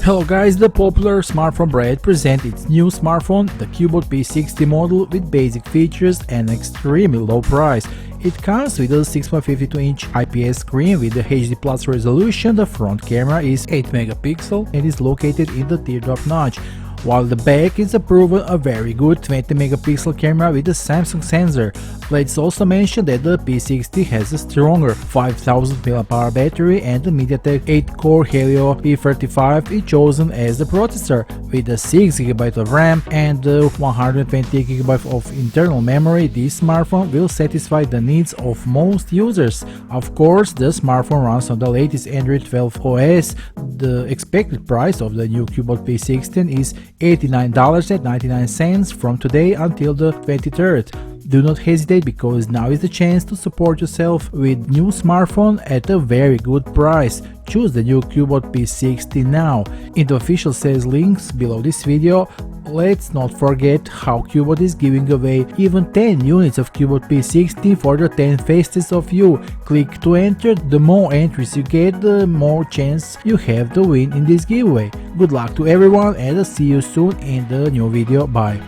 Hello guys, the popular smartphone brand presents its new smartphone, the CUBOT P60 model with basic features and extremely low price. It comes with a 6.52-inch IPS screen with the HD Plus resolution. The front camera is 8 megapixel and is located in the teardrop notch, while the back is proven a very good 20 megapixel camera with a Samsung sensor. Let's also mention that the P60 has a stronger 5000 mAh battery, and the MediaTek 8-core Helio P35 is chosen as the processor. With a 6GB of RAM and 128GB of internal memory, this smartphone will satisfy the needs of most users. Of course, the smartphone runs on the latest Android 12 OS. The expected price of the new CUBOT P60 is $89.99 from today until the 23rd. Do not hesitate, because now is the chance to support yourself with new smartphone at a very good price. Choose the new CUBOT P60 now. In the official sales links below this video, let's not forget how CUBOT is giving away even 10 units of CUBOT P60 for the 10 fastest of you. Click to enter. The more entries you get, the more chance you have to win in this giveaway. Good luck to everyone, and I'll see you soon in the new video. Bye.